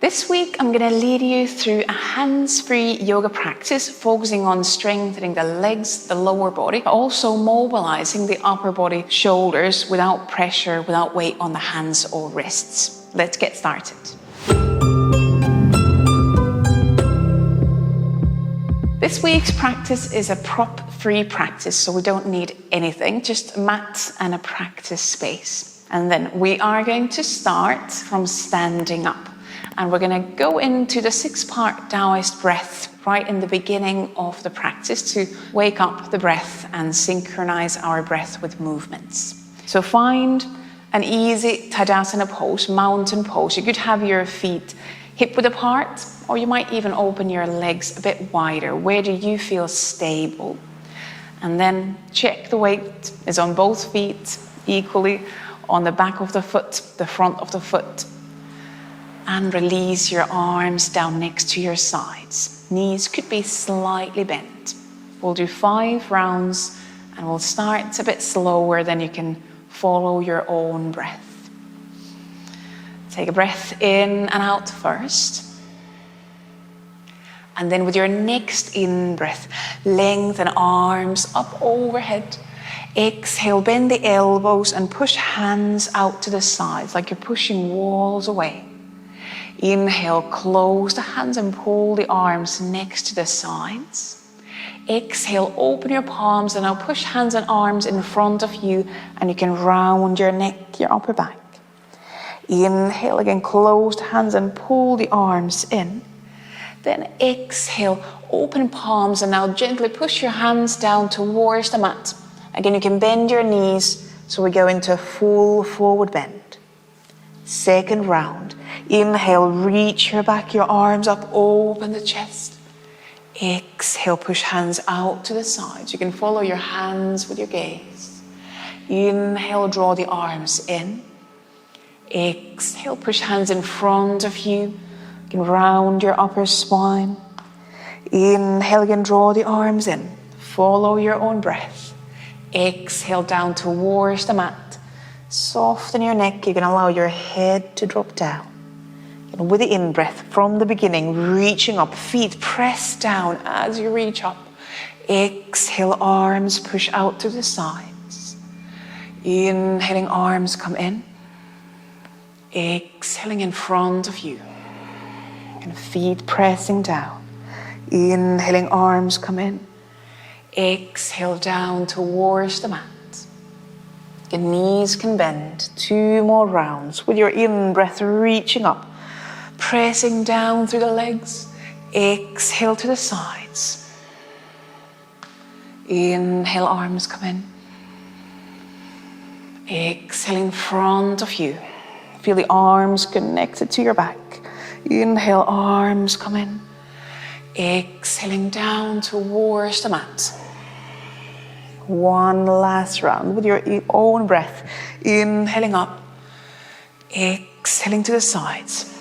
This week, I'm going to lead you through a hands-free yoga practice, focusing on strengthening the legs, the lower body, but also mobilizing the upper body, shoulders, without pressure, without weight on the hands or wrists. Let's get started. This week's practice is a prop-free practice, so we don't need anything, just a mat and a practice space. And then we are going to start from standing up. And we're going to go into the 6-part Taoist breath right in the beginning of the practice to wake up the breath and synchronize our breath with movements. So find an easy Tadasana pose, mountain pose. You could have your feet hip-width apart, or you might even open your legs a bit wider. Where do you feel stable? And then check the weight is on both feet equally, on the back of the foot, the front of the foot. And release your arms down next to your sides. Knees could be slightly bent. We'll do 5 rounds and we'll start a bit slower, then you can follow your own breath. Take a breath in and out first. And then with your next in-breath, lengthen arms up overhead. Exhale, bend the elbows and push hands out to the sides like you're pushing walls away. Inhale, close the hands and pull the arms next to the sides. Exhale, open your palms and now push hands and arms in front of you, and you can round your neck, your upper back. Inhale again, close the hands and pull the arms in. Then exhale, open palms and now gently push your hands down towards the mat. Again, you can bend your knees, so we go into a full forward bend. Second round. Inhale, reach your back, your arms up, open the chest. Exhale, push hands out to the sides. You can follow your hands with your gaze. Inhale, draw the arms in. Exhale, push hands in front of you. You can round your upper spine. Inhale again, draw the arms in. Follow your own breath. Exhale, down towards the mat. Soften your neck. You can allow your head to drop down. And with the in-breath from the beginning, reaching up, feet press down as you reach up. Exhale, arms push out to the sides. Inhaling, arms come in. Exhaling in front of you. And feet pressing down. Inhaling, arms come in. Exhale, down towards the mat. Your knees can bend. 2 more rounds with your in-breath reaching up. Pressing down through the legs. Exhale to the sides. Inhale, arms come in. Exhale in front of you. Feel the arms connected to your back. Inhale, arms come in. Exhaling down towards the mat. 1 last round with your own breath. Inhaling up. Exhaling to the sides.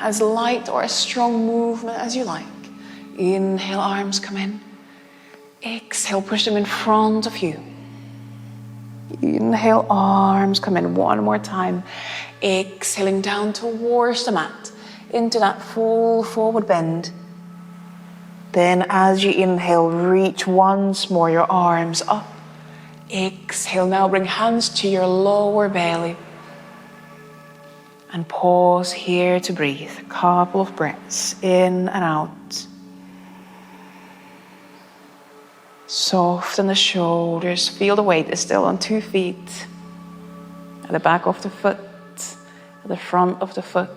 As light or as strong movement as you like. Inhale, arms come in. Exhale, push them in front of you. Inhale, arms come in. 1 more time. Exhaling down towards the mat. Into that full forward bend. Then as you inhale, reach once more your arms up. Exhale, now bring hands to your lower belly. And pause here to breathe. A couple of breaths in and out. Soften the shoulders. Feel the weight is still on 2 feet. At the back of the foot. At the front of the foot.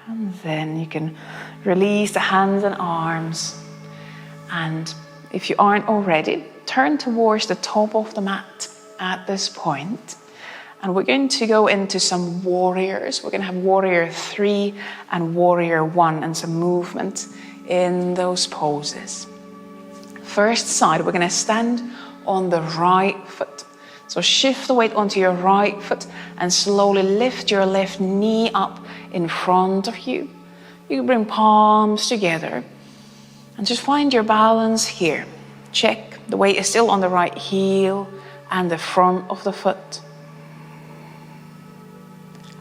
And then you can release the hands and arms. And if you aren't already, turn towards the top of the mat at this point. And we're going to go into some warriors. We're going to have warrior 3 and warrior 1 and some movement in those poses. First side, we're going to stand on the right foot. So shift the weight onto your right foot and slowly lift your left knee up in front of you. You can bring palms together and just find your balance here. Check the weight is still on the right heel and the front of the foot.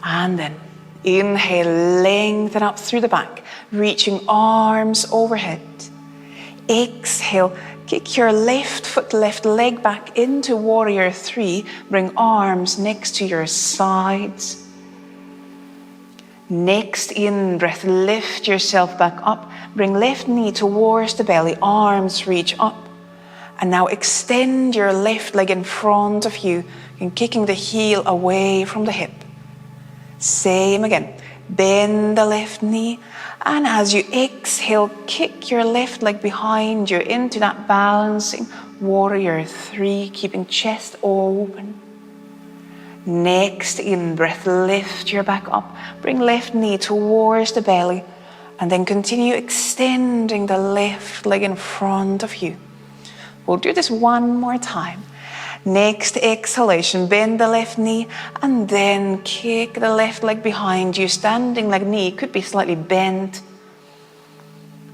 And then inhale, lengthen up through the back, reaching arms overhead. Exhale, kick your left foot, left leg back into warrior three. Bring arms next to your sides. Next in breath, lift yourself back up. Bring left knee towards the belly, arms reach up. And now extend your left leg in front of you and kicking the heel away from the hip. Same again. Bend the left knee, and as you exhale, kick your left leg behind you into that balancing warrior three, keeping chest open. Next in breath, lift your back up, bring left knee towards the belly, and then continue extending the left leg in front of you. We'll do this one more time. Next exhalation, bend the left knee and then kick the left leg behind you. Standing leg knee could be slightly bent.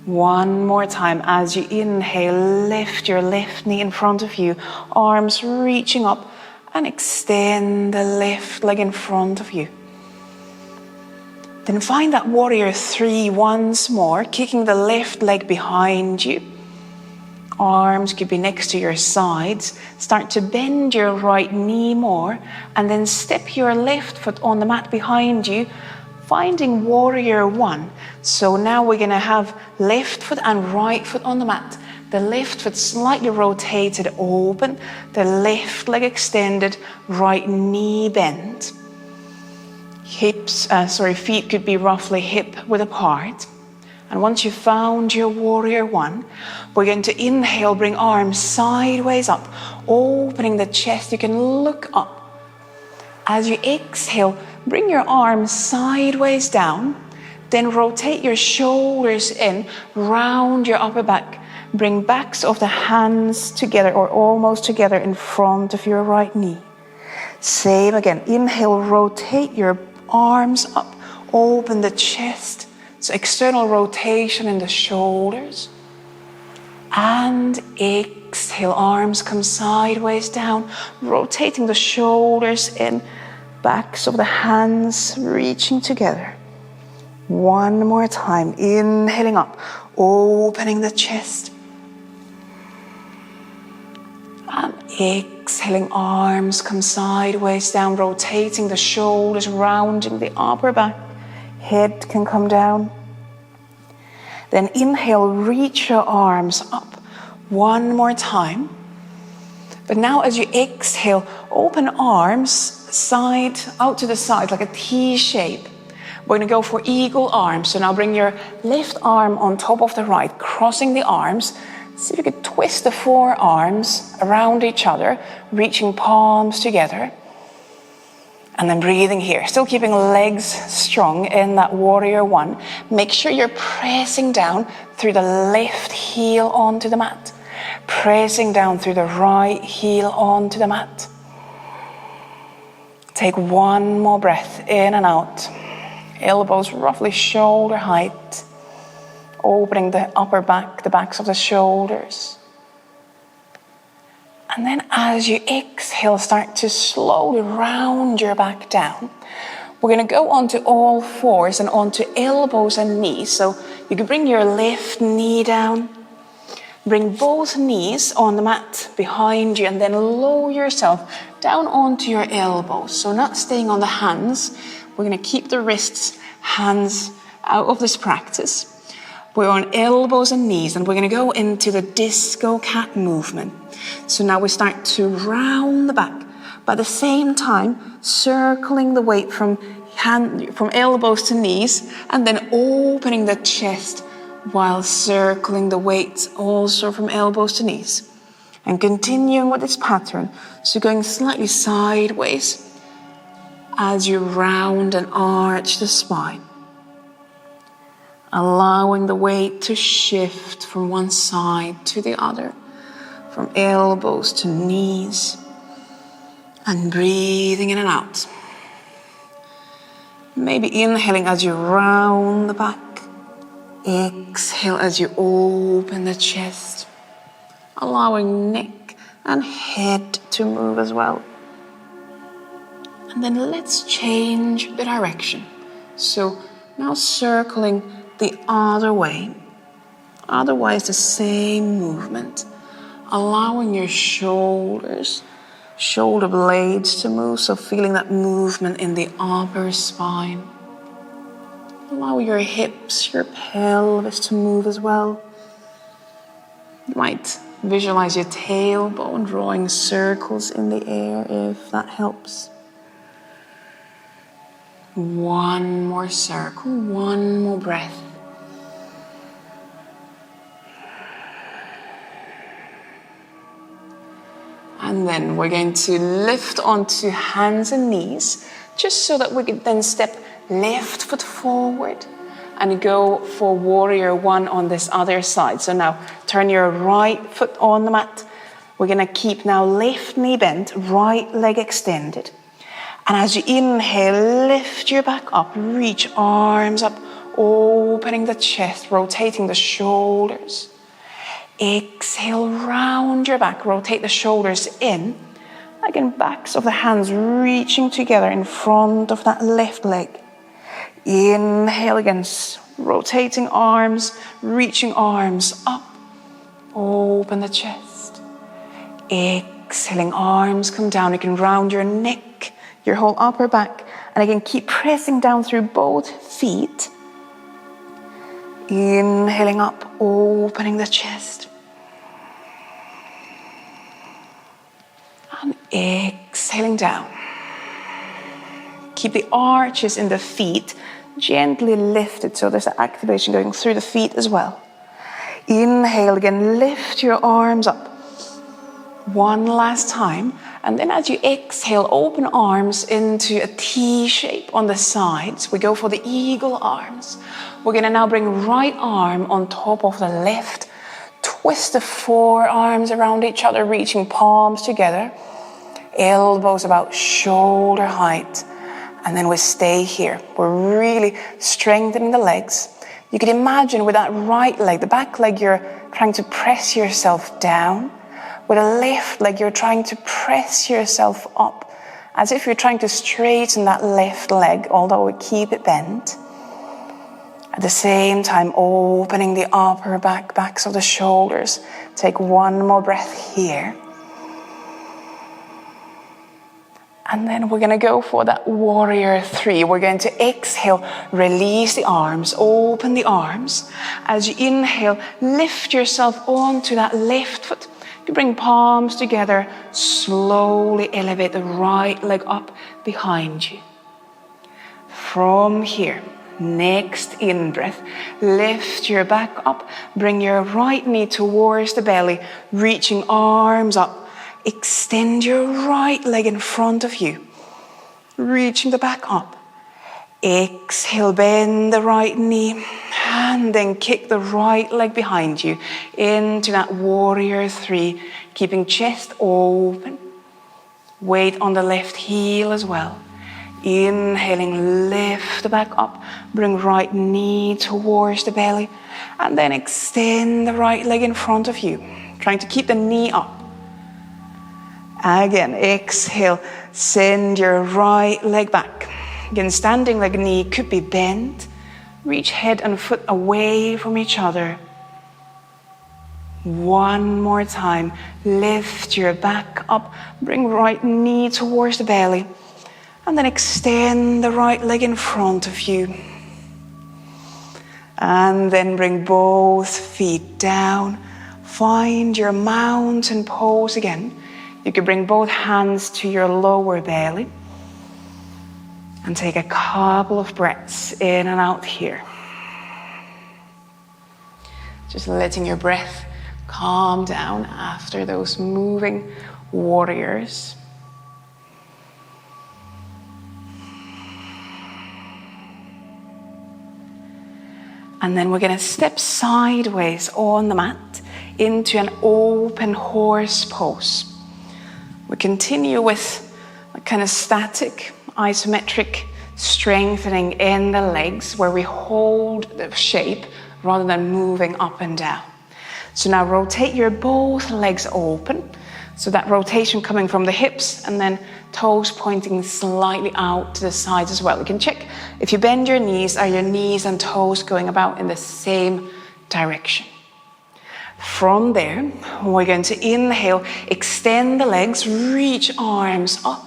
One more time. As you inhale, lift your left knee in front of you. Arms reaching up and extend the left leg in front of you. Then find that warrior three once more, kicking the left leg behind you. Arms could be next to your sides. Start to bend your right knee more and then step your left foot on the mat behind you, finding warrior one. So now we're going to have left foot and right foot on the mat. The left foot slightly rotated open, the left leg extended, right knee bent. Feet could be roughly hip width apart. And once you've found your warrior one, we're going to inhale, bring arms sideways up, opening the chest. You can look up. As you exhale, bring your arms sideways down, then rotate your shoulders in, round your upper back. Bring backs of the hands together or almost together in front of your right knee. Same again. Inhale, rotate your arms up, open the chest. So external rotation in the shoulders. And exhale, arms come sideways down, rotating the shoulders in, backs of the hands reaching together. One more time, inhaling up, opening the chest. And exhaling, arms come sideways down, rotating the shoulders, rounding the upper back. Head can come down. Then inhale, reach your arms up. One more time. But now as you exhale, open arms side out to the side like a T shape. We're going to go for eagle arms. So now bring your left arm on top of the right, crossing the arms. See if you could twist the forearms around each other, reaching palms together. And then breathing here, still keeping legs strong in that warrior one. Make sure you're pressing down through the left heel onto the mat. Pressing down through the right heel onto the mat. Take one more breath in and out. Elbows roughly shoulder height. Opening the upper back, the backs of the shoulders. And then as you exhale, start to slowly round your back down. We're going to go onto all fours and onto elbows and knees. So you can bring your left knee down. Bring both knees on the mat behind you and then lower yourself down onto your elbows. So not staying on the hands. We're going to keep the wrists, hands out of this practice. We're on elbows and knees and we're going to go into the disco cat movement. So now we start to round the back, but at the same time, circling the weight from elbows to knees and then opening the chest while circling the weight also from elbows to knees. And continuing with this pattern, so going slightly sideways as you round and arch the spine. Allowing the weight to shift from one side to the other, from elbows to knees, and breathing in and out. Maybe inhaling as you round the back, exhale as you open the chest, allowing neck and head to move as well. And then let's change the direction. So now circling the other way. Otherwise the same movement. Allowing your shoulders, shoulder blades to move. So feeling that movement in the upper spine. Allow your hips, your pelvis to move as well. You might visualize your tailbone drawing circles in the air if that helps. One more circle, one more breath. And then we're going to lift onto hands and knees, just so that we can then step left foot forward and go for warrior one on this other side. So now turn your right foot on the mat. We're going to keep now left knee bent, right leg extended. And as you inhale, lift your back up, reach arms up, opening the chest, rotating the shoulders. Exhale, round your back, rotate the shoulders in. Again, backs of the hands reaching together in front of that left leg. Inhale again, rotating arms, reaching arms up. Open the chest. Exhaling, arms come down. You can round your neck, your whole upper back. And again, keep pressing down through both feet. Inhaling up, opening the chest. And exhaling down. Keep the arches in the feet gently lifted, so there's an activation going through the feet as well. Inhale again, lift your arms up. One last time. And then as you exhale, open arms into a T shape on the sides. We go for the eagle arms. We're going to now bring right arm on top of the left. Twist the forearms around each other, reaching palms together. Elbows about shoulder height. And then we stay here. We're really strengthening the legs. You can imagine with that right leg, the back leg, you're trying to press yourself down. With the left leg, you're trying to press yourself up, as if you're trying to straighten that left leg, although we keep it bent. At the same time, opening the upper back, backs of the shoulders. Take one more breath here. And then we're going to go for that warrior three. We're going to exhale, release the arms, open the arms. As you inhale, lift yourself onto that left foot. You bring palms together, slowly elevate the right leg up behind you. From here, next in-breath, lift your back up, bring your right knee towards the belly, reaching arms up. Extend your right leg in front of you, reaching the back up. Exhale, bend the right knee, and then kick the right leg behind you into that warrior three, keeping chest open. Weight on the left heel as well. Inhaling, lift the back up, bring right knee towards the belly, and then extend the right leg in front of you, trying to keep the knee up. Again, exhale, send your right leg back. Again, standing leg, knee could be bent. Reach head and foot away from each other. One more time. Lift your back up. Bring right knee towards the belly. And then extend the right leg in front of you. And then bring both feet down. Find your mountain pose again. You can bring both hands to your lower belly. And take a couple of breaths in and out here. Just letting your breath calm down after those moving warriors. And then we're going to step sideways on the mat into an open horse pose. We continue with a kind of static, isometric strengthening in the legs where we hold the shape rather than moving up and down. So now rotate your both legs open. So that rotation coming from the hips and then toes pointing slightly out to the sides as well. You can check if you bend your knees, are your knees and toes going about in the same direction? From there, we're going to inhale, extend the legs, reach arms up.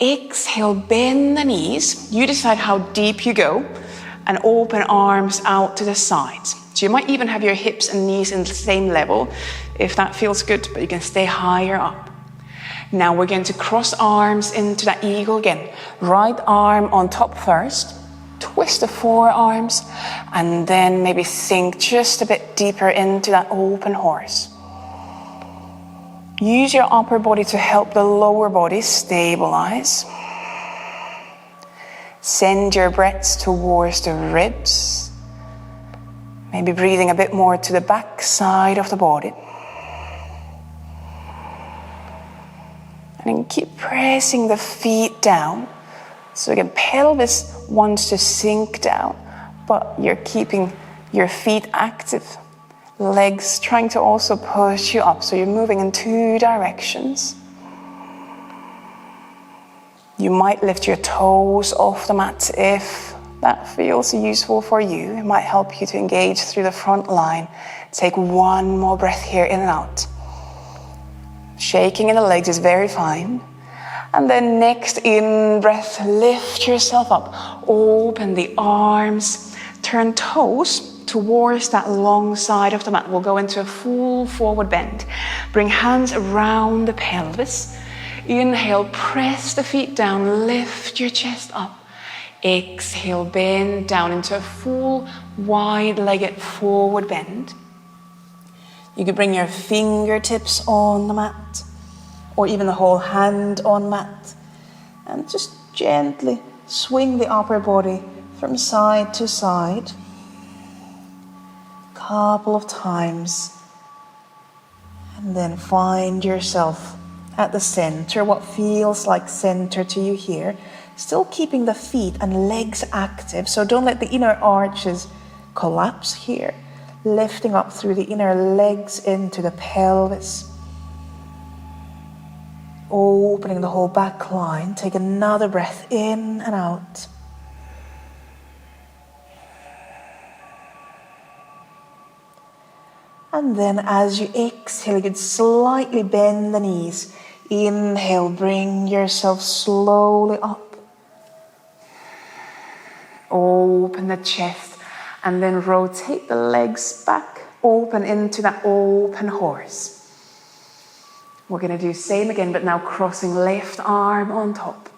Exhale, bend the knees. You decide how deep you go and open arms out to the sides. So you might even have your hips and knees in the same level if that feels good, but you can stay higher up. Now we're going to cross arms into that eagle again. Right arm on top first. Twist the forearms and then maybe sink just a bit deeper into that open horse. Use your upper body to help the lower body stabilize. Send your breaths towards the ribs. Maybe breathing a bit more to the back side of the body. And then keep pressing the feet down. So again, pelvis wants to sink down, but you're keeping your feet active. Legs trying to also push you up, so you're moving in two directions. You might lift your toes off the mat if that feels useful for you. It might help you to engage through the front line. Take one more breath here, in and out. Shaking in the legs is very fine. And then next in breath, lift yourself up. Open the arms. Turn toes towards that long side of the mat. We'll go into a full forward bend. Bring hands around the pelvis. Inhale, press the feet down. Lift your chest up. Exhale, bend down into a full wide-legged forward bend. You could bring your fingertips on the mat, or even the whole hand on mat, and just gently swing the upper body from side to side. Couple of times, and then find yourself at the center, what feels like center to you here, still keeping the feet and legs active, so don't let the inner arches collapse here, lifting up through the inner legs into the pelvis. Opening the whole back line. Take another breath in and out. And then as you exhale, you can slightly bend the knees. Inhale, bring yourself slowly up. Open the chest and then rotate the legs back, open into that open horse. We're going to do same again, but now crossing left arm on top.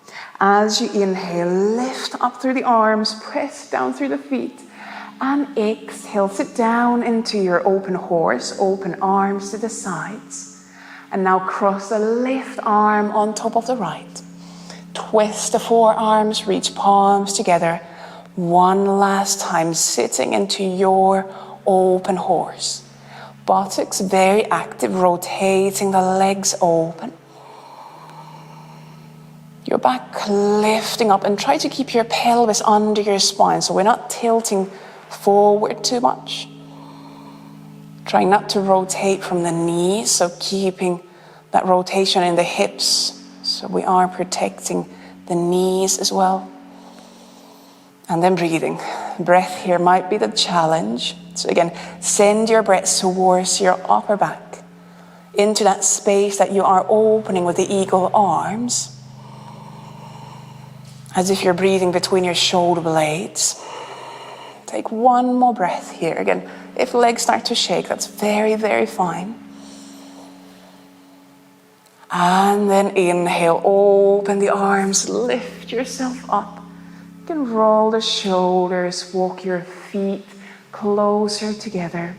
As you inhale, lift up through the arms, press down through the feet. And exhale, sit down into your open horse, open arms to the sides. And now cross the left arm on top of the right. Twist the forearms, reach palms together. One last time, sitting into your open horse. Buttocks very active, rotating the legs open. Your back lifting up, and try to keep your pelvis under your spine so we're not tilting forward too much. Trying not to rotate from the knees, so keeping that rotation in the hips so we are protecting the knees as well. And then breathing. Breath here might be the challenge. So again, send your breath towards your upper back, into that space that you are opening with the eagle arms, as if you're breathing between your shoulder blades. Take one more breath here. Again, if legs start to shake, that's very, very fine. And then inhale, open the arms, lift yourself up. You can roll the shoulders, walk your feet closer together.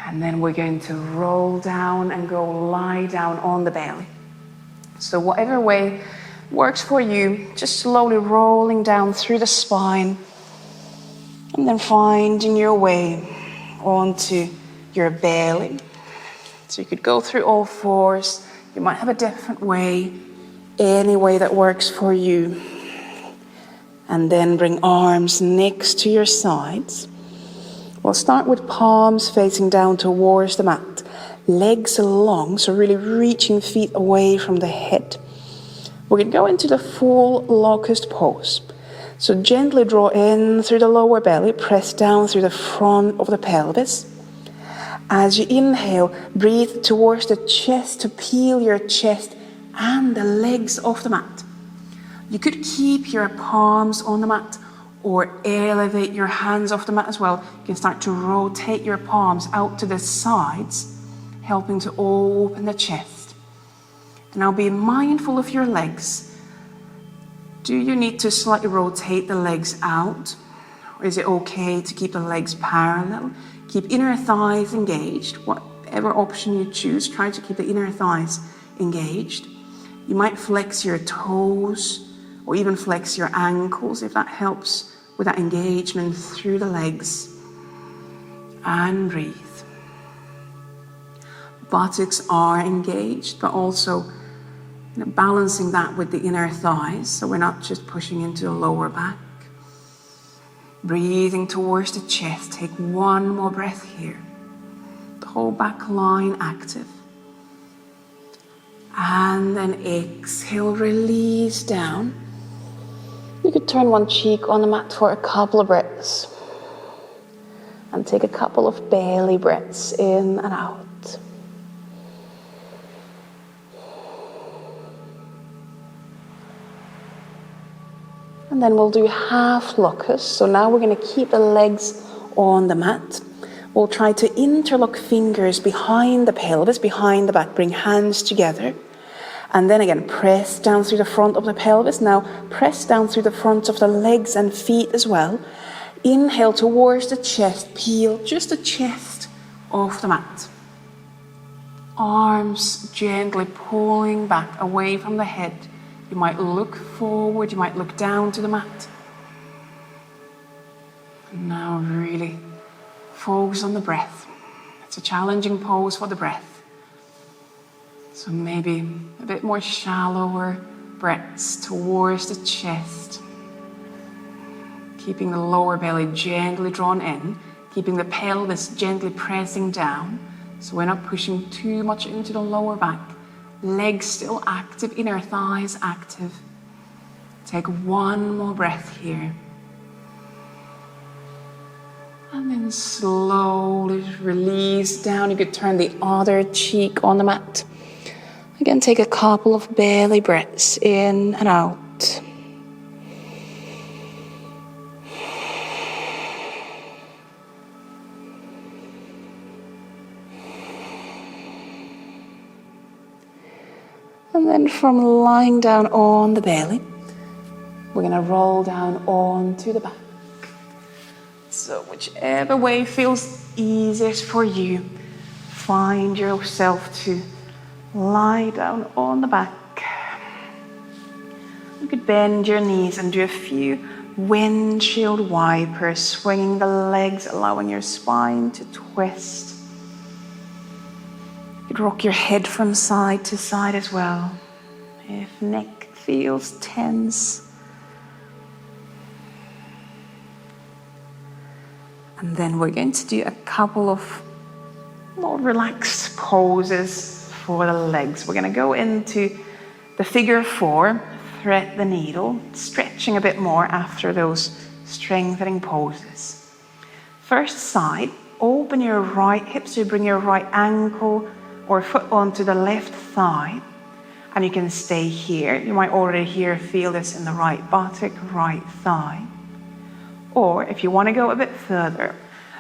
And then we're going to roll down and go lie down on the belly. So whatever way works for you, just slowly rolling down through the spine and then finding your way onto your belly. So you could go through all fours. You might have a different way, any way that works for you. And then bring arms next to your sides. We'll start with palms facing down towards the mat. legs long, so really reaching feet away from the head. We're going to go into the full locust pose. So gently draw in through the lower belly, press down through the front of the pelvis. As you inhale, breathe towards the chest to peel your chest and the legs off the mat. You could keep your palms on the mat or elevate your hands off the mat as well. You can start to rotate your palms out to the sides, helping to open the chest. And now be mindful of your legs. Do you need to slightly rotate the legs out? Or is it okay to keep the legs parallel? Keep inner thighs engaged. Whatever option you choose, try to keep the inner thighs engaged. You might flex your toes or even flex your ankles if that helps with that engagement through the legs. And breathe. Buttocks are engaged, but also balancing that with the inner thighs, so we're not just pushing into the lower back. Breathing towards the chest. Take one more breath here. The whole back line active. And then exhale, release down. You could turn one cheek on the mat for a couple of breaths. And take a couple of belly breaths in and out. And then we'll do half locust. So now we're going to keep the legs on the mat. We'll try to interlock fingers behind the pelvis, behind the back. Bring hands together. And then again, press down through the front of the pelvis. Now press down through the fronts of the legs and feet as well. Inhale towards the chest. Peel just the chest off the mat. Arms gently pulling back away from the head. You might look forward, you might look down to the mat. And now really focus on the breath. It's a challenging pose for the breath. So maybe a bit more shallower breaths towards the chest. Keeping the lower belly gently drawn in, keeping the pelvis gently pressing down, so we're not pushing too much into the lower back. Legs still active, inner thighs active. Take one more breath here. And then slowly release down. You could turn the other cheek on the mat. Again, take a couple of belly breaths in and out. And then from lying down on the belly, we're going to roll down onto the back. So whichever way feels easiest for you, find yourself to lie down on the back. You could bend your knees and do a few windshield wipers, swinging the legs, allowing your spine to twist. You could rock your head from side to side as well, if neck feels tense. And then we're going to do a couple of more relaxed poses for the legs. We're going to go into the figure 4, thread the needle, stretching a bit more after those strengthening poses. First side, open your right hip, so you bring your right ankle or foot onto the left thigh, and you can stay here. You might already feel this in the right buttock, right thigh. Or if you want to go a bit further,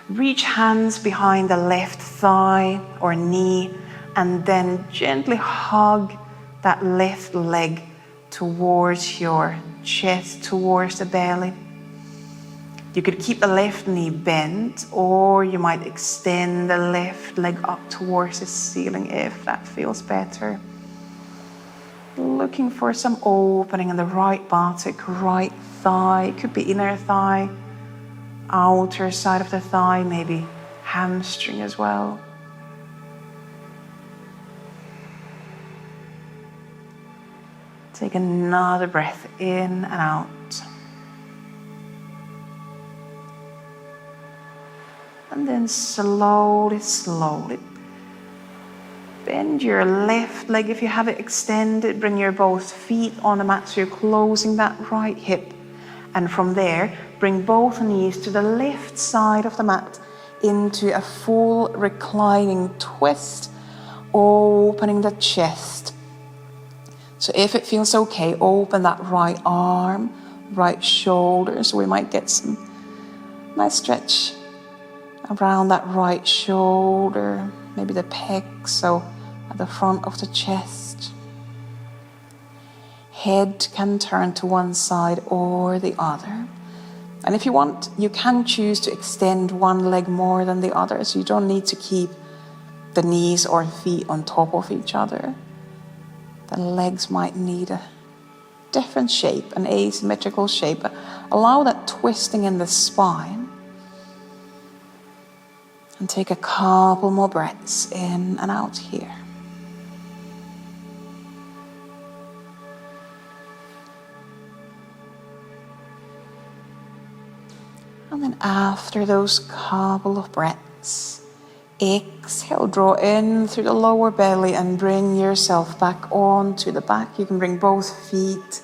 reach hands behind the left thigh or knee, and then gently hug that left leg towards your chest, towards the belly. You could keep the left knee bent, or you might extend the left leg up towards the ceiling if that feels better. Looking for some opening in the right buttock, right thigh. Could be inner thigh, outer side of the thigh, maybe hamstring as well. Take another breath in and out. And then slowly bend your left leg if you have it extended. Bring your both feet on the mat so you're closing that right hip. And from there, bring both knees to the left side of the mat into a full reclining twist, opening the chest. So if it feels okay, open that right arm, right shoulder. So we might get some nice stretch around that right shoulder, maybe the pecs, so at the front of the chest. Head can turn to one side or the other. And if you want, you can choose to extend one leg more than the other, so you don't need to keep the knees or feet on top of each other. The legs might need a different shape, an asymmetrical shape. Allow that twisting in the spine. And take a couple more breaths in and out here. And then after those couple of breaths, exhale, draw in through the lower belly and bring yourself back onto the back. You can bring both feet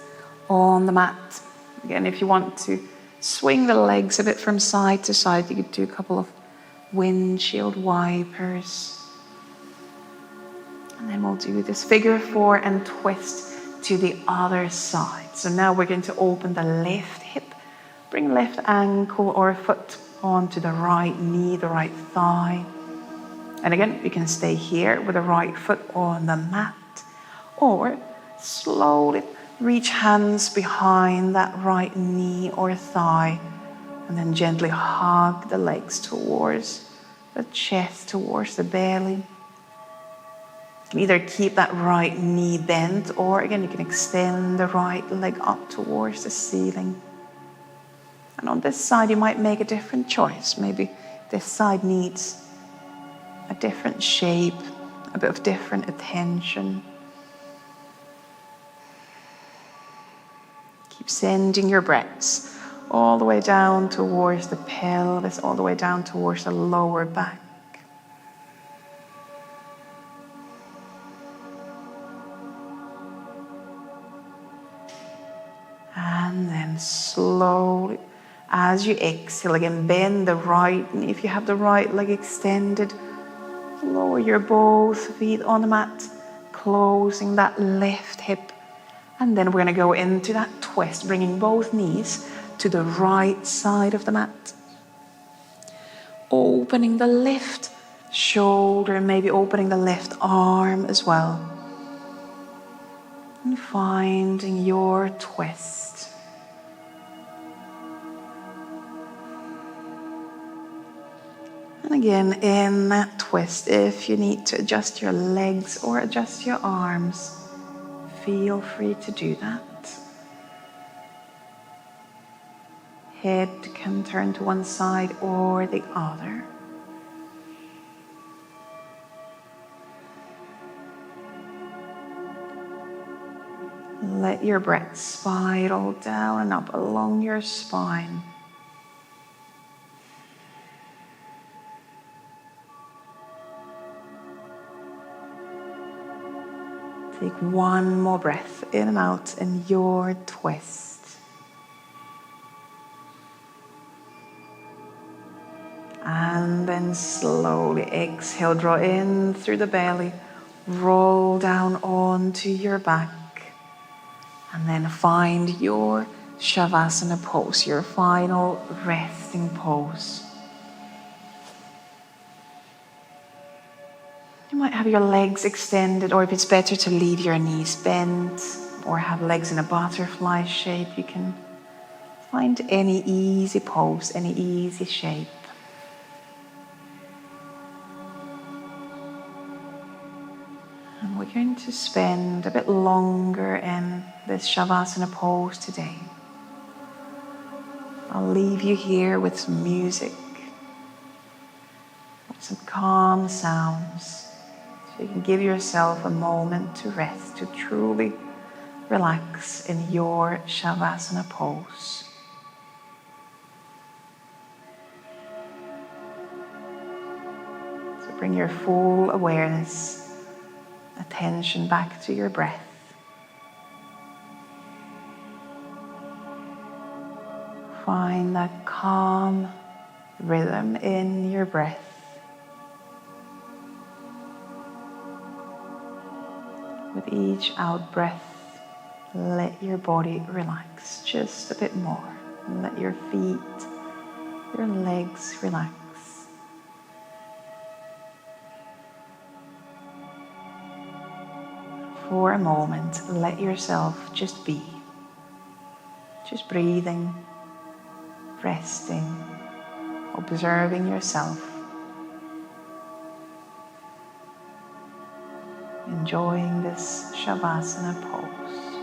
on the mat. Again, if you want to swing the legs a bit from side to side, you could do a couple of windshield wipers. And then we'll do this figure four and twist to the other side. So now we're going to open the left hip, bring left ankle or foot onto the right knee, the right thigh. And again, you can stay here with the right foot on the mat, or slowly reach hands behind that right knee or thigh, and then gently hug the legs towards the chest, towards the belly. You can either keep that right knee bent, or again, you can extend the right leg up towards the ceiling. And on this side, you might make a different choice. Maybe this side needs a different shape, a bit of different attention. Keep sending your breaths all the way down towards the pelvis, all the way down towards the lower back. And then slowly, as you exhale, again, bend the right knee. If you have the right leg extended, lower your both feet on the mat, closing that left hip. And then we're going to go into that twist, bringing both knees to the right side of the mat. Opening the left shoulder, maybe opening the left arm as well. And finding your twist. And again, in that twist, if you need to adjust your legs or adjust your arms, feel free to do that. Head can turn to one side or the other. Let your breath spiral down and up along your spine. Take one more breath in and out in your twist. And then slowly exhale, draw in through the belly, roll down onto your back, and then find your Shavasana pose, your final resting pose. You might have your legs extended, or if it's better to leave your knees bent or have legs in a butterfly shape, you can find any easy pose, any easy shape. And we're going to spend a bit longer in this Shavasana pose today. I'll leave you here with some music, with some calm sounds. So you can give yourself a moment to rest, to truly relax in your Shavasana pose. So bring your full awareness attention back to your breath. Find that calm rhythm in your breath. With each out breath, let your body relax just a bit more. And let your feet, your legs relax. For a moment, let yourself just be. Just breathing, resting, observing yourself. Enjoying this Shavasana pose.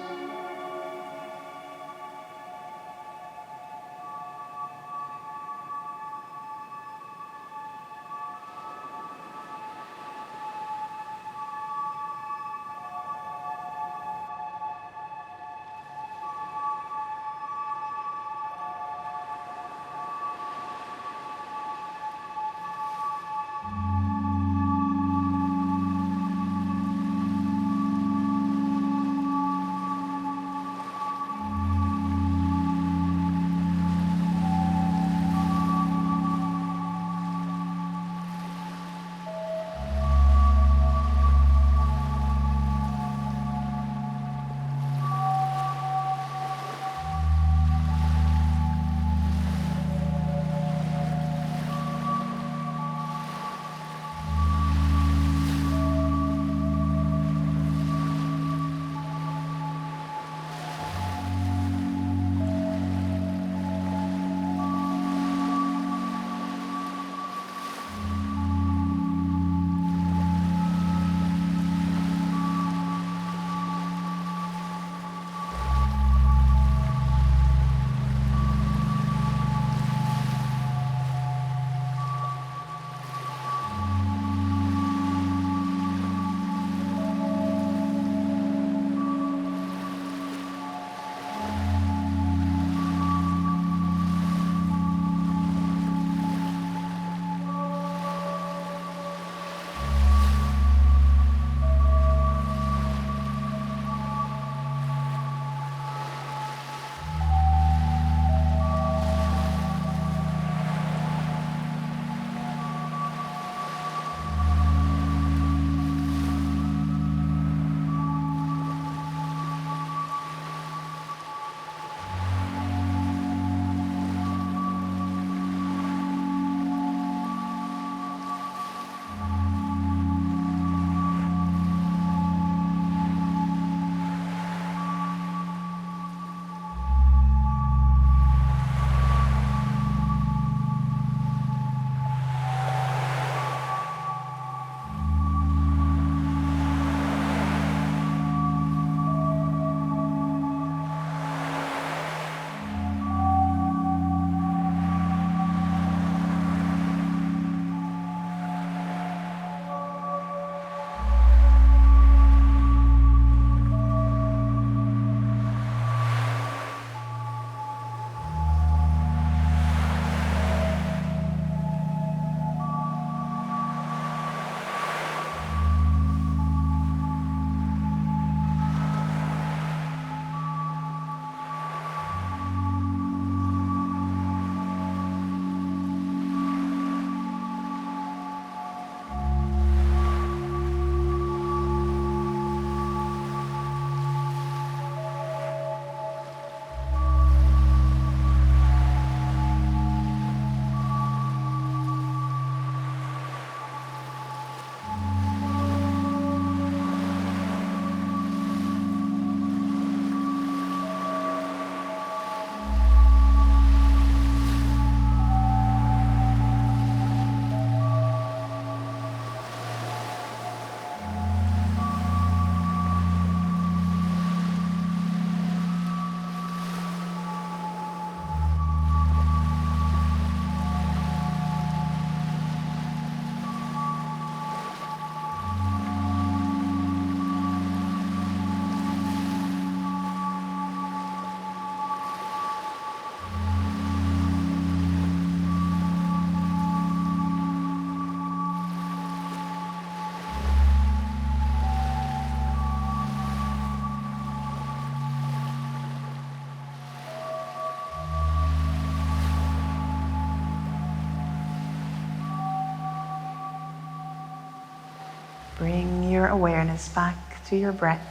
Bring your awareness back to your breath.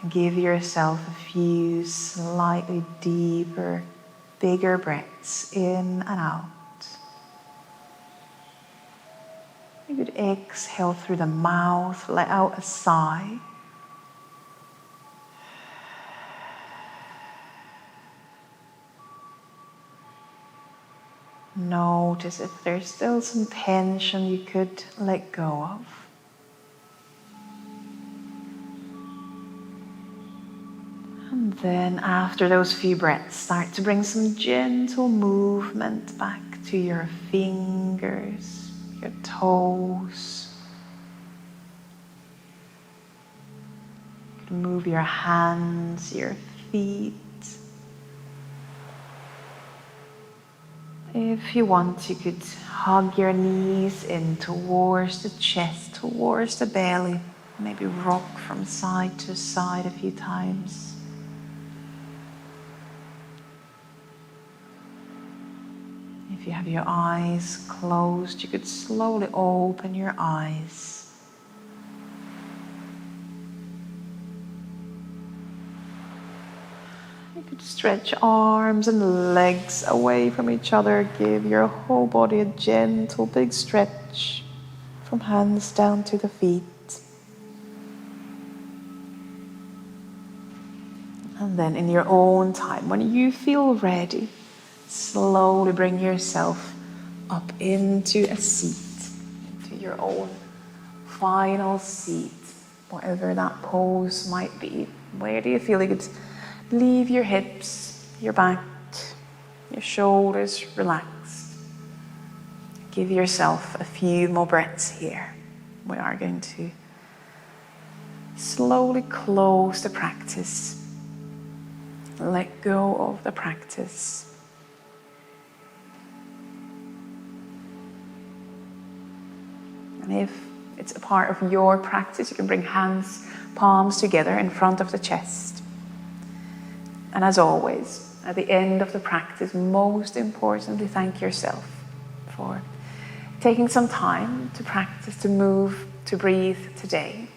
And give yourself a few slightly deeper, bigger breaths in and out. You could exhale through the mouth, let out a sigh. Notice if there's still some tension you could let go of. And then after those few breaths, start to bring some gentle movement back to your fingers, your toes. You can move your hands, your feet. If you want, you could hug your knees in towards the chest, towards the belly. Maybe rock from side to side a few times. If you have your eyes closed, you could slowly open your eyes. You could stretch arms and legs away from each other. Give your whole body a gentle, big stretch from hands down to the feet. And then in your own time, when you feel ready, slowly bring yourself up into a seat, into your own final seat, whatever that pose might be. Where do you feel you could leave your hips, your back, your shoulders relaxed? Give yourself a few more breaths here. We are going to slowly close the practice. Let go of the practice. And if it's a part of your practice, you can bring hands, palms together in front of the chest. And as always, at the end of the practice, most importantly, thank yourself for taking some time to practice, to move, to breathe today.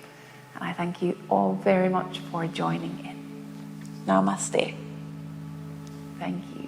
And I thank you all very much for joining in. Namaste. Thank you.